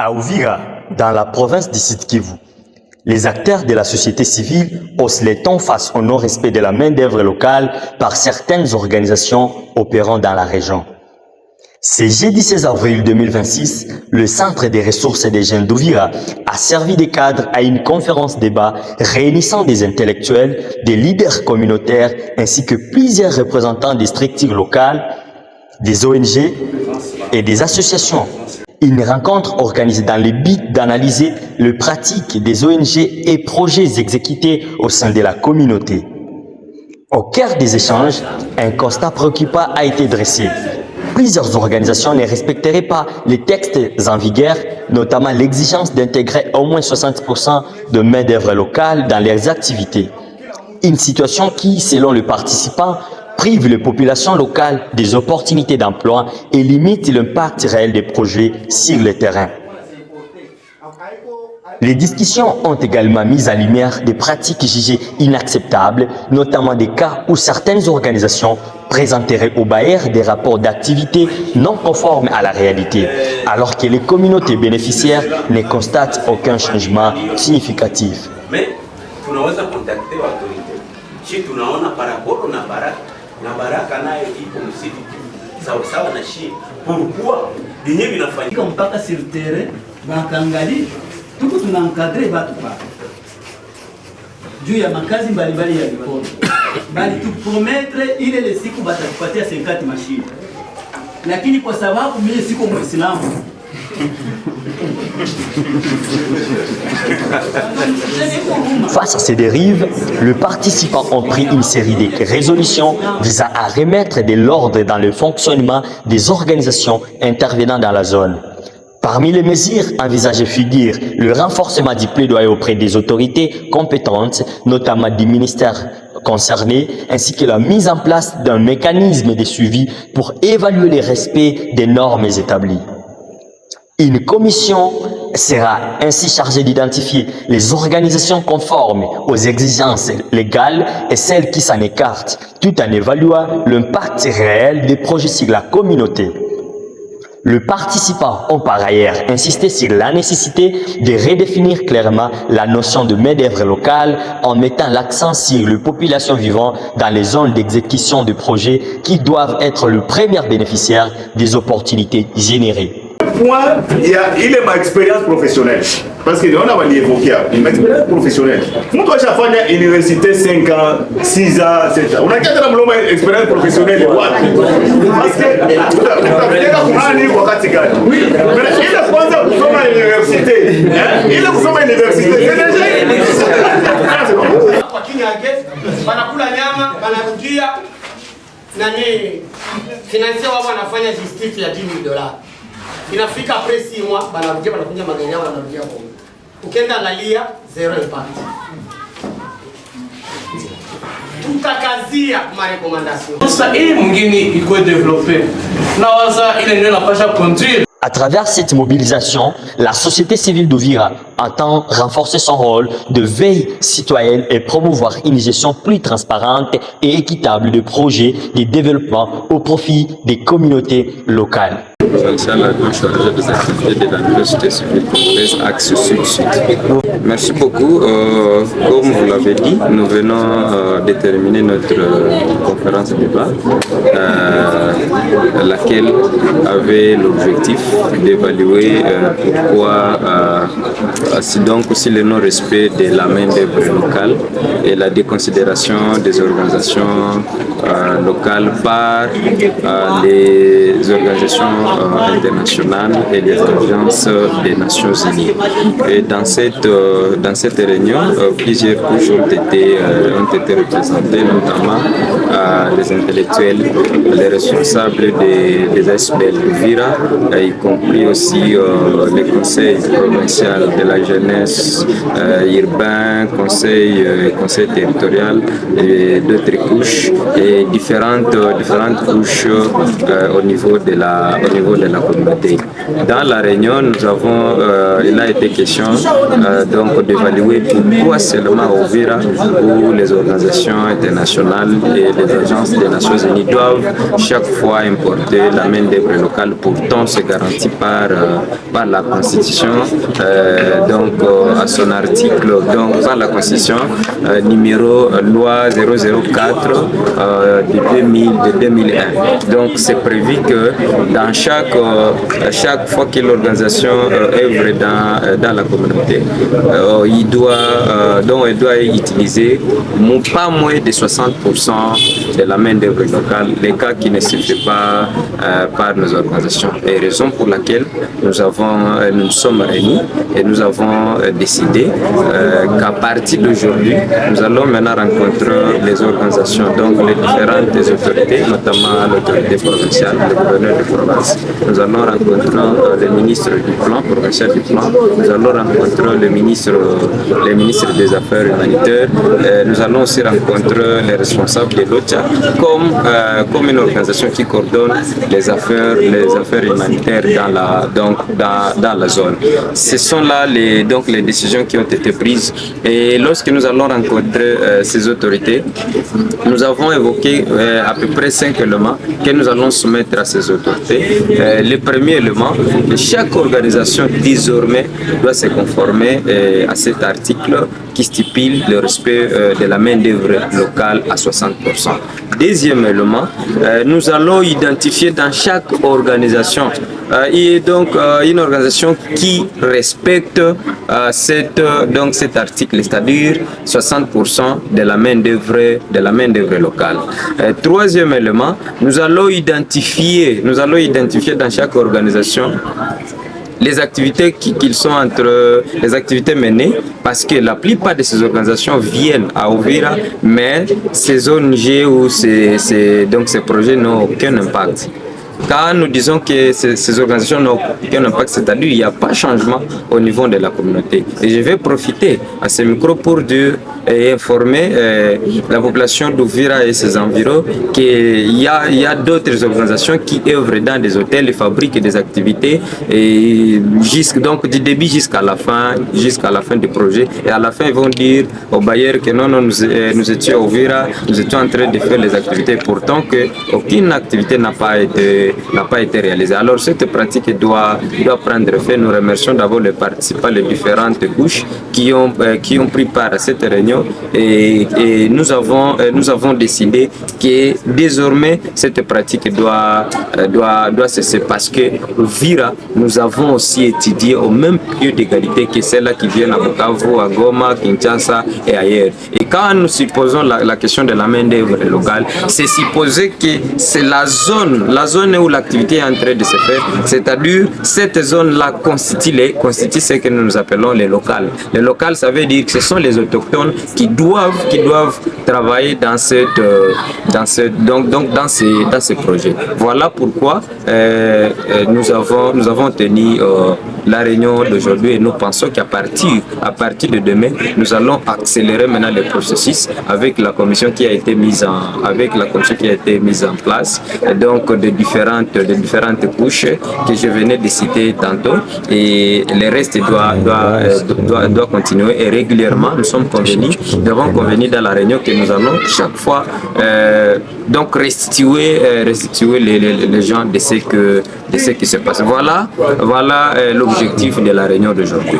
À Uvira, dans la province du Sud Kivu, les acteurs de la société civile haussent les tons face au non-respect de la main-d'œuvre locale par certaines organisations opérant dans la région. Ce jeudi 16 avril 2026, le Centre des ressources des jeunes d'Uvira a servi de cadre à une conférence-débat réunissant des intellectuels, des leaders communautaires ainsi que plusieurs représentants des structures locales, des ONG et des associations. Une rencontre organisée dans le but d'analyser les pratiques des ONG et projets exécutés au sein de la communauté. Au cœur des échanges, un constat préoccupant a été dressé. Plusieurs organisations ne respecteraient pas les textes en vigueur, notamment l'exigence d'intégrer au moins 60% de main-d'œuvre locale dans leurs activités. Une situation qui, selon les participants, prive les populations locales des opportunités d'emploi et limite l'impact réel des projets sur le terrain. Les discussions ont également mis en lumière des pratiques jugées inacceptables, notamment des cas où certaines organisations présenteraient aux bailleurs des rapports d'activité non conformes à la réalité, alors que les communautés bénéficiaires ne constatent aucun changement significatif. Mais tunaweza contacter l'autorité. Si tunaona paraporo na baraka nayo ipo msitu sawa sawa na shi. Pourquoi binye binafanyika mpaka sur terrain bakangali tuko tunankadre batu pa juu ya makazi mbalimbali ya mikono bali tuprometre ile le siku batatupatia 50 mashine, lakini kwa sababu mimi siko Muislamu Face à ces dérives, les participants ont pris une série de résolutions visant à remettre de l'ordre dans le fonctionnement des organisations intervenant dans la zone. Parmi les mesures envisagées figurent le renforcement du plaidoyer auprès des autorités compétentes, notamment du ministère concernés, ainsi que la mise en place d'un mécanisme de suivi pour évaluer le respect des normes établies. Une commission sera ainsi chargée d'identifier les organisations conformes aux exigences légales et celles qui s'en écartent, tout en évaluant l'impact réel des projets sur la communauté. Les participants ont par ailleurs insisté sur la nécessité de redéfinir clairement la notion de main-d'œuvre locale en mettant l'accent sur les populations vivant dans les zones d'exécution de projets qui doivent être les premiers bénéficiaires des opportunités générées. Point, il est ma expérience professionnelle. Parce que on a évoqué ma expérience professionnelle. Moi, je suis à l'université 5 ans, 6 ans, 7 ans. On a qu'à une expérience professionnelle. Parce que il est à l'université. Il est à l'université. C'est déjà inafika après 6 mois banarudia banakuja magari yao banarudia kwa. Ukienda angalia zero impact. Tutakazia ma recommandation. Sasa hii mwingine iko developer. Na waza ile ndio napasha conduire. À travers cette mobilisation, la société civile d'Uvira entend renforcer son rôle de veille citoyenne et promouvoir une gestion plus transparente et équitable de projets de développement au profit des communautés locales. Jean-Charles Adon, chargé des activités de la société civile congolaise Axe Sud-Sud. Merci beaucoup. Comme vous l'avez dit, nous venons de terminer notre conférence débat, laquelle avait l'objectif d'évaluer pourquoi si le non-respect de la main-d'œuvre locale et la déconsidération des organisations locales par les organisations internationales et les agences des Nations Unies. Et dans cette réunion, plusieurs couches ont été représentées, notamment les intellectuels, les responsables des ASBL d'Uvira, y compris aussi les conseils provinciaux de la jeunesse urbain, conseil territorial et d'autres couches et différentes couches au niveau de la communauté. Dans la réunion, il a été question d'évaluer pourquoi seulement Uvira où les organisations internationales et des agences des Nations Unies doivent chaque fois importer la main-d'œuvre locale. Pourtant, c'est garanti par la Constitution, à son article, donc par la Constitution numéro loi 004 de 2001. Donc, c'est prévu que dans chaque fois que l'organisation œuvre dans la communauté, il doit utiliser pas moins de 60% de la main-d'œuvre locale, les cas qui ne se fait pas par nos organisations. Et raison pour laquelle nous sommes réunis et nous avons décidé qu'à partir d'aujourd'hui, nous allons maintenant rencontrer les organisations, donc les différentes autorités, notamment l'autorité provinciale, le gouverneur de province. Nous allons rencontrer le ministre du plan, provincial du plan. Nous allons rencontrer le ministre des Affaires humanitaires. Nous allons aussi rencontrer les responsables de l'OCHA comme une organisation qui coordonne les affaires humanitaires dans la zone. Ce sont là les décisions qui ont été prises. Et lorsque nous allons rencontrer ces autorités, nous avons évoqué à peu près 5 éléments que nous allons soumettre à ces autorités. Le premier élément, chaque organisation désormais doit se conformer à cet article qui stipule le respect de la main-d'œuvre locale à 60%. Deuxième élément, nous allons identifier dans chaque organisation une organisation qui respecte cet article, c'est-à-dire 60% de la main-d'œuvre locale. Troisième élément, nous allons identifier dans chaque organisation les activités les activités menées, parce que la plupart de ces organisations viennent à Uvira, mais ces ONG ou ces projets n'ont aucun impact. Quand nous disons que ces organisations n'ont aucun impact, c'est-à-dire qu'il n'y a pas de changement au niveau de la communauté. Et je vais profiter à ce micro pour dire et informer la population d'Uvira et ses environs qu'il y a d'autres organisations qui œuvrent dans des hôtels et fabriquent des activités et donc du début jusqu'à la fin du projet. Et à la fin, ils vont dire aux bailleurs que non, nous étions à Uvira, nous étions en train de faire les activités, pourtant qu'aucune activité n'a pas été réalisée. Alors cette pratique doit prendre fin. Nous remercions d'abord les participants, les différentes couches qui ont pris part à cette réunion et nous avons décidé que désormais cette pratique doit cesser, parce que Uvira, nous avons aussi étudié au même pied d'égalité que celles qui viennent à Bukavu, à Goma, Kinshasa et ailleurs. Et quand nous supposons la question de la main-d'œuvre locale, c'est supposer que c'est la zone où l'activité est en train de se faire, c'est-à-dire cette zone-là constitue ce que nous appelons les locales. Les locales, ça veut dire que ce sont les autochtones qui doivent travailler dans ces projets. Voilà pourquoi nous avons tenu la réunion d'aujourd'hui et nous pensons qu'à partir de demain, nous allons accélérer maintenant le processus avec la commission qui a été mise en place, donc de différentes couches que je venais de citer tantôt, et le reste doit continuer. Et régulièrement, nous avons convenu dans la réunion que nous allons chaque fois restituer les gens de ce qui se passe. Voilà l'objectif de la réunion d'aujourd'hui.